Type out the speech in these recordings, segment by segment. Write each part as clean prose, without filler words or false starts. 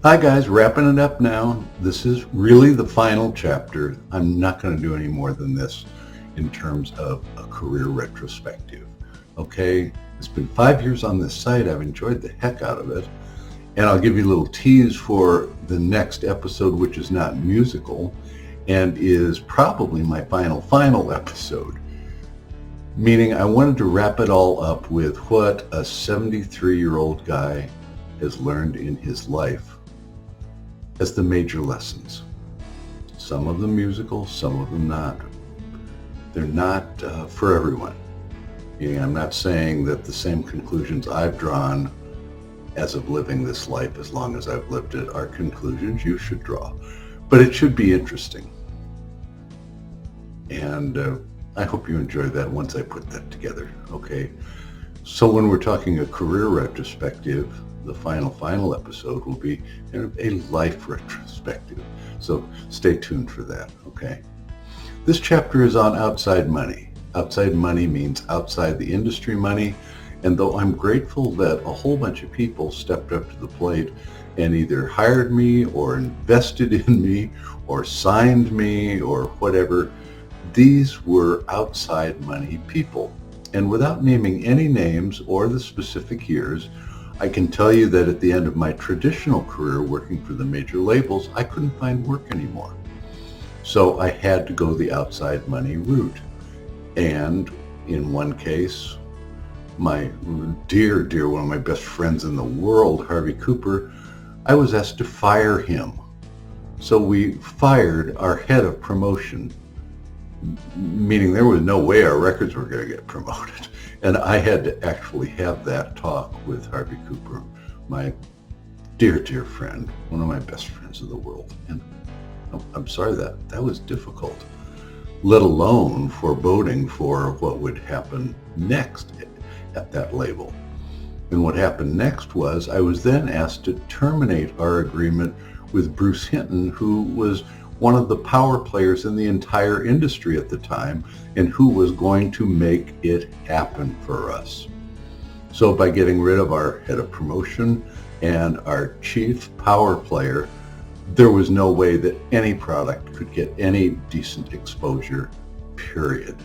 Hi guys, wrapping it up now. This is really the final chapter. I'm not going to do any more than this in terms of a career retrospective. Okay, it's been 5 years on this site. I've enjoyed the heck out of it. And I'll give you a little tease for the next episode, which is not musical and is probably my final episode. Meaning I wanted to wrap it all up with what a 73-year-old guy has learned in his life as the major lessons. Some of them musical, some of them not. They're not for everyone. I'm not saying that the same conclusions I've drawn as of living this life, as long as I've lived it, are conclusions you should draw. But it should be interesting. And I hope you enjoy that once I put that together, okay? So when we're talking a career retrospective, the final episode will be a life retrospective. So stay tuned for that, okay? This chapter is on outside money. Outside money means outside the industry money. And though I'm grateful that a whole bunch of people stepped up to the plate and either hired me or invested in me or signed me or whatever, these were outside money people. And without naming any names or the specific years, I can tell you that at the end of my traditional career working for the major labels, I couldn't find work anymore. So I had to go the outside money route. And in one case, my dear, one of my best friends in the world, Harvey Cooper, I was asked to fire him. So we fired our head of promotion, meaning there was no way our records were going to get promoted. And I had to actually have that talk with Harvey Cooper, my dear friend, one of my best friends in the world. And I'm sorry that was difficult, let alone foreboding for what would happen next at that label. And what happened next was I was then asked to terminate our agreement with Bruce Hinton, who was one of the power players in the entire industry at the time and who was going to make it happen for us. So by getting rid of our head of promotion and our chief power player, there was no way that any product could get any decent exposure, period.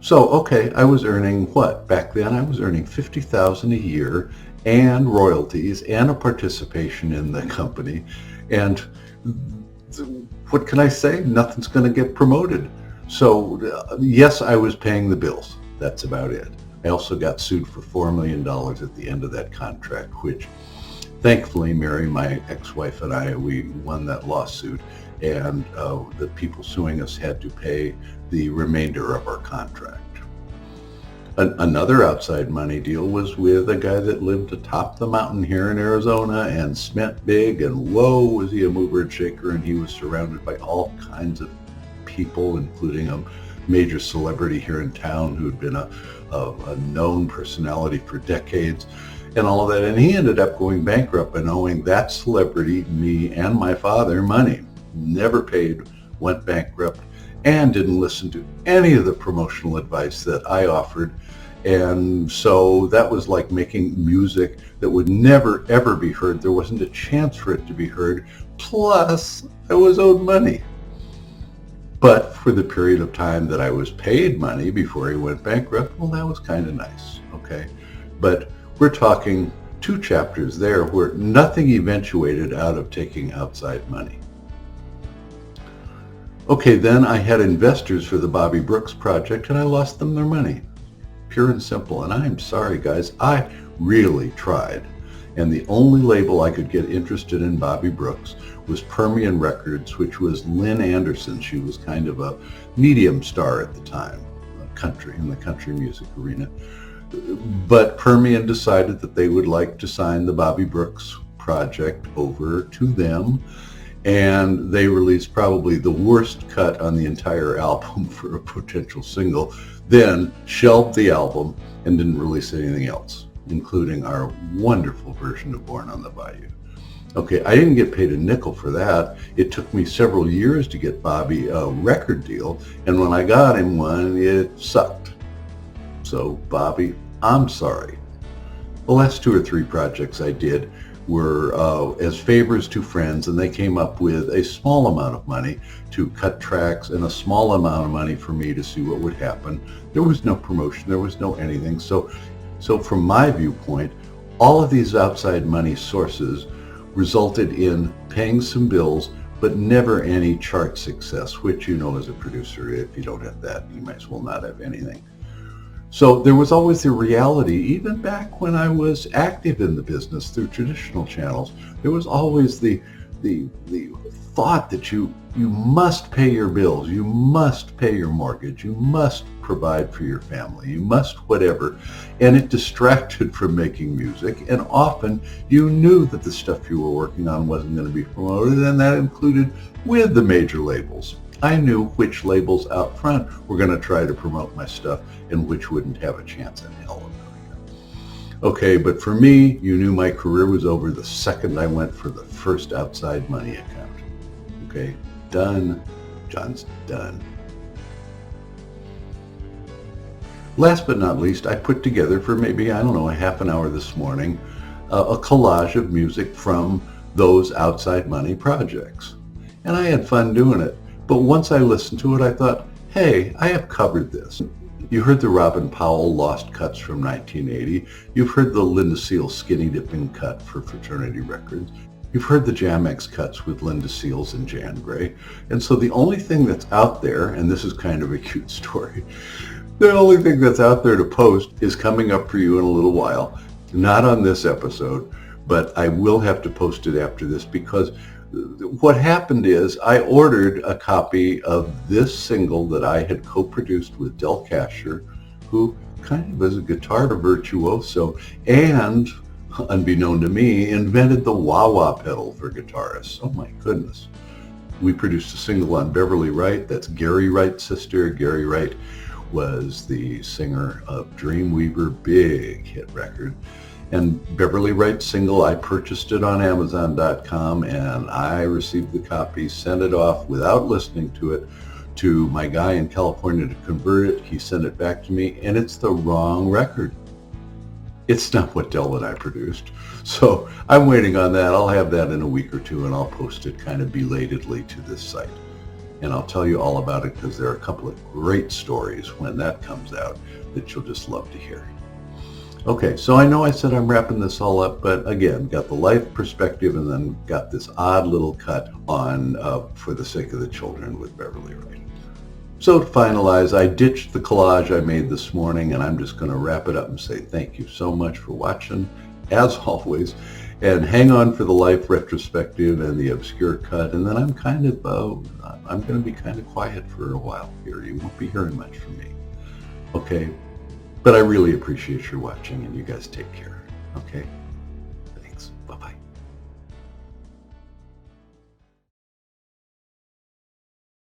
So, okay, I was earning what? Back then I was earning $50,000 a year and royalties and a participation in the company. And what can I say? Nothing's going to get promoted. So yes, I was paying the bills. That's about it. I also got sued for $4 million at the end of that contract, which thankfully Mary, my ex-wife, and I, we won that lawsuit, and the people suing us had to pay the remainder of our contract. Another outside money deal was with a guy that lived atop the mountain here in Arizona and spent big, and whoa, was he a mover and shaker, and he was surrounded by all kinds of people, including a major celebrity here in town who had been a known personality for decades and all of that. And he ended up going bankrupt and owing that celebrity, me and my father, money. Never paid, went bankrupt, and didn't listen to any of the promotional advice that I offered. And so that was like making music that would never, ever be heard. There wasn't a chance for it to be heard. Plus, I was owed money. But for the period of time that I was paid money before he went bankrupt, well, that was kind of nice, okay? But we're talking 2 chapters there where nothing eventuated out of taking outside money. Okay, then I had investors for the Bobby Brooks project and I lost them their money. Pure and simple. And I'm sorry, guys, I really tried. And the only label I could get interested in Bobby Brooks was Permian Records, which was Lynn Anderson. She was kind of a medium star at the time, in the country music arena. But Permian decided that they would like to sign the Bobby Brooks project over to them. And they released probably the worst cut on the entire album for a potential single, then shelved the album and didn't release anything else, including our wonderful version of Born on the Bayou. Okay, I didn't get paid a nickel for that. It took me several years to get Bobby a record deal, and when I got him one, it sucked. So Bobby, I'm sorry. The last 2 or 3 projects I did were as favors to friends, and they came up with a small amount of money to cut tracks and a small amount of money for me to see what would happen. There was no promotion, there was no anything. So from my viewpoint, all of these outside money sources resulted in paying some bills, but never any chart success, which, you know, as a producer, if you don't have that, you might as well not have anything. So there was always the reality, even back when I was active in the business through traditional channels, there was always the thought that you must pay your bills, you must pay your mortgage, you must provide for your family, you must whatever. And it distracted from making music. And often you knew that the stuff you were working on wasn't going to be promoted, and that included with the major labels. I knew which labels out front were going to try to promote my stuff and which wouldn't have a chance in hell of doing it. Okay, but for me, you knew my career was over the second I went for the first outside money account. Okay, done. John's done. Last but not least, I put together for maybe, I don't know, a half an hour this morning, a collage of music from those outside money projects. And I had fun doing it. But once I listened to it, I thought, hey, I have covered this. You heard the Robin Powell Lost Cuts from 1980. You've heard the Linda Seal Skinny Dipping cut for Fraternity Records. You've heard the Jam-X cuts with Linda Seals and Jan Gray. And so the only thing that's out there, and this is kind of a cute story, the only thing that's out there to post is coming up for you in a little while. Not on this episode, but I will have to post it after this, because what happened is I ordered a copy of this single that I had co-produced with Del Casher, who kind of is a guitar virtuoso and, unbeknown to me, invented the wah-wah pedal for guitarists. Oh my goodness. We produced a single on Beverly Wright. That's Gary Wright's sister. Gary Wright was the singer of Dreamweaver, big hit record. And Beverly Wright's single, I purchased it on Amazon.com, and I received the copy, sent it off without listening to it to my guy in California to convert it. He sent it back to me, and it's the wrong record. It's not what Del and I produced. So I'm waiting on that. I'll have that in a week or two, and I'll post it kind of belatedly to this site. And I'll tell you all about it, because there are a couple of great stories when that comes out that you'll just love to hear. Okay, so I know I said I'm wrapping this all up, but again, got the life perspective and then got this odd little cut on For the Sake of the Children with Beverly Wright. So to finalize, I ditched the collage I made this morning, and I'm just going to wrap it up and say thank you so much for watching, as always, and hang on for the life retrospective and the obscure cut, and then I'm going to be kind of quiet for a while here. You won't be hearing much from me. Okay? But I really appreciate your watching, and you guys take care, okay?